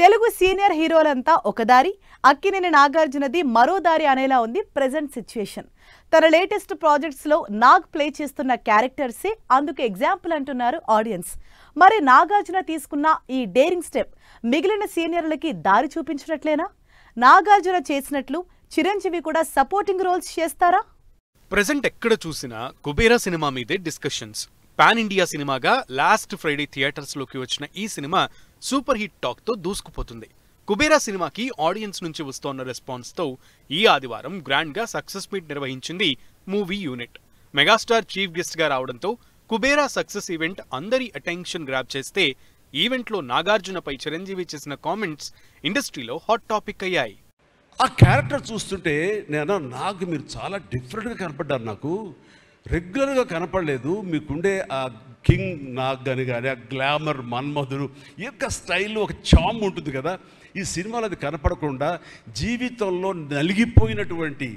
Telugu senior హీరోలంతా ఒకదారి, Akkineni నాగార్జునది మరో దారి అనేలా ఉంది ప్రెజెంట్ సిచ్యుయేషన్. తన లేటెస్ట్ ప్రాజెక్ట్స్ లో నాగ్ ప్లే చేస్తున్న క్యారెక్టర్సే అందుకు ఎగ్జాంపుల్ అంటున్నారు ఆడియన్స్. మరి నాగార్జున తీసుకున్న ఈ డేరింగ్ స్టెప్ మిగిలిన సీనియర్లకి దారి చూపించినట్లేనా? నాగార్జున చేసినట్లు చిరంజీవి కూడా సపోర్టింగ్ రోల్స్ చేస్తారా? ప్రెజెంట్ ఎక్కడ చూసినా కుబేరా సినిమా మీదే డిస్కషన్స్. పాన్ ఇండియా సినిమాగా లాస్ట్ ఫ్రైడే థియేటర్స్ లోకి వచ్చిన ఈ సినిమా సూపర్ హిట్ టాక్ తో దూసుకుపోతుంది. కుబేరా సినిమాకి ఆడియన్స్ నుంచి వస్తోన్న రెస్పాన్స్ తో ఈ ఆదివారం గ్రాండ్ గా సక్సెస్ మీట్ నిర్వహించింది movie unit. Megastar chief guest గా రావడంతో కుబేరా సక్సెస్ ఈవెంట్ అందరి అటెన్షన్ గ్రాబ్ చేస్తే ఈవెంట్ లో నాగార్జునపై చిరంజీవి చేసిన కామెంట్స్ ఇండస్ట్రీలో హాట్ టాపిక్ అయ్యాయి. ఆ క్యారెక్టర్ చూస్తుంటే నేను నాకు మీరు చాలా డిఫరెంట్గా కనపడ్డారు. నాకు రెగ్యులర్గా కనపడలేదు. మీకుండే ఆ కింగ్ నాగ్ అని కానీ ఆ గ్లామర్ మన్మధుడు ఈ యొక్క స్టైల్లో ఒక చామ్ ఉంటుంది కదా, ఈ సినిమాలో అది కనపడకుండా జీవితంలో నలిగిపోయినటువంటి,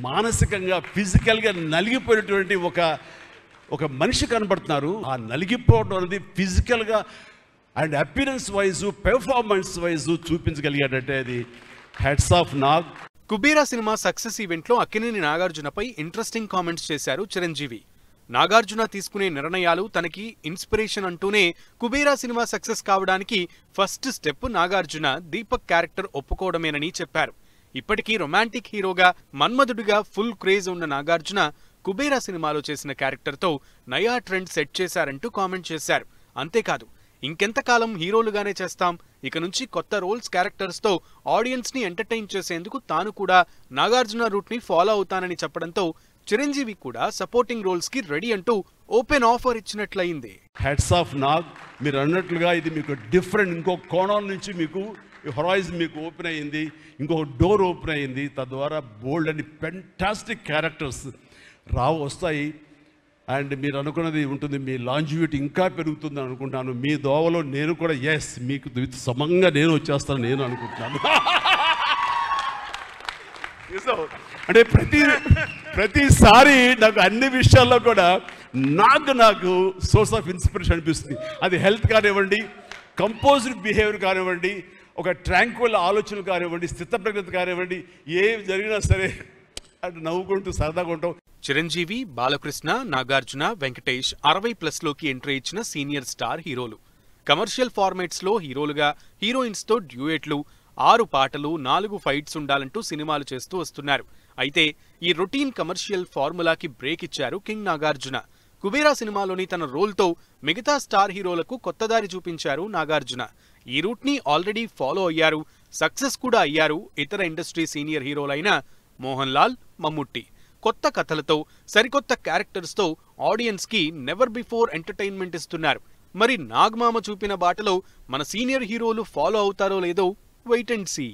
మానసికంగా ఫిజికల్గా నలిగిపోయినటువంటి ఒక మనిషి కనపడుతున్నారు. ఆ నలిగిపోవడం అనేది ఫిజికల్గా and appearance wise performance wise చూపించగలిగాడంటే అది హ్యాట్స్ ఆఫ్ నాగ్. కుబేరా సినిమా సక్సెస్ ఈవెంట్ లో అక్కినేని నాగార్జునపై ఇంట్రెస్టింగ్ కామెంట్స్ చేశారు చిరంజీవి. నాగార్జున తీసుకునే నిర్ణయాలు తనకి ఇన్స్పిరేషన్ అంటూనే కుబేరా సినిమా సక్సెస్ కావడానికి first step Nagarjuna Deepak character ఒప్పుకోవడమేనని చెప్పారు. ఇప్పటికీ రొమాంటిక్ హీరోగా మన్మధుడిగా ఫుల్ క్రేజ్ ఉన్న నాగార్జున కుబేరా సినిమాలో చేసిన క్యారెక్టర్తో నయా ట్రెండ్ సెట్ చేశారంటూ కామెంట్ చేశారు. అంతేకాదు, ఇంకెంతకాలం హీరోలుగానే చేస్తాం, ఇక నుంచి కొత్త రోల్స్ క్యారెక్టర్స్ తో ఆడియన్స్ ని ఎంటర్టైన్ చేసేందుకు తాను కూడా నాగార్జున రూట్ ని ఫాలో అవుతానని చెప్పడంతో చిరంజీవి కూడా సపోర్టింగ్ రోల్స్ కి రెడీ అంటూ ఓపెన్ ఆఫర్ ఇచ్చినట్లయింది. హ్యాట్స్ ఆఫ్ నాగ్, మీరు అన్నట్లుగా ఇది మీకు డిఫరెంట్, ఇంకో కోణం నుంచి మీకు హొరైజన్ మీకు ఓపెన్ అయ్యింది, ఇంకో డోర్ ఓపెన్ అయ్యింది. తద్వారా బోల్డ్ అండ్ ఫెంటాస్టిక్ క్యారెక్టర్స్ వస్తాయి. అండ్ మీరు అనుకున్నది ఉంటుంది, మీ లాంజివిటీ ఇంకా పెరుగుతుంది అనుకుంటాను. మీ దోవలో నేను కూడా మీకు సమంగా నేను వచ్చేస్తాను నేను అనుకుంటున్నాను. అంటే ప్రతిసారి నాకు అన్ని విషయాల్లో కూడా నాకు సోర్స్ ఆఫ్ ఇన్స్పిరేషన్ అనిపిస్తుంది. అది హెల్త్ కానివ్వండి, కంపోజ్డ్ బిహేవియర్ కానివ్వండి, ఒక ట్రాంక్విల్ ఆలోచనలు కానివ్వండి, స్థితప్రజ్ఞత కానివ్వండి, ఏం జరిగినా సరే అంటే నవ్వుకుంటూ సరదాగా ఉంటాం. చిరంజీవి, బాలకృష్ణ, నాగార్జున, వెంకటేష్ 60+ లోకి ఎంట్రీ ఇచ్చిన సీనియర్ స్టార్ హీరోలు. కమర్షియల్ ఫార్మాట్స్ లో హీరోలుగా హీరోయిన్స్ తో డ్యూయెట్లు, 6 పాటలు, 4 ఫైట్స్ ఉండాలంటూ సినిమాలు చేస్తూ వస్తున్నారు. అయితే ఈ రొటీన్ కమర్షియల్ ఫార్ములాకి బ్రేక్ ఇచ్చారు కింగ్ నాగార్జున. కుబేరా సినిమాలోని తన రోల్తో మిగతా స్టార్ హీరోలకు కొత్త దారి చూపించారు నాగార్జున. ఈ రూట్ ని ఆల్రెడీ ఫాలో అయ్యారు, సక్సెస్ కూడా అయ్యారు ఇతర ఇండస్ట్రీ సీనియర్ హీరోలైన మోహన్ లాల్, మమ్ముట్టి. కొత్త కథలతో సరికొత్త క్యారెక్టర్స్ తో ఆడియన్స్ కి నెవర్ బిఫోర్ ఎంటర్టైన్మెంట్ ఇస్తున్నారు. మరి నాగ్మామ చూపిన బాటలో మన సీనియర్ హీరోలు ఫాలో అవుతారో లేదో వెయిట్ అండ్ సీ.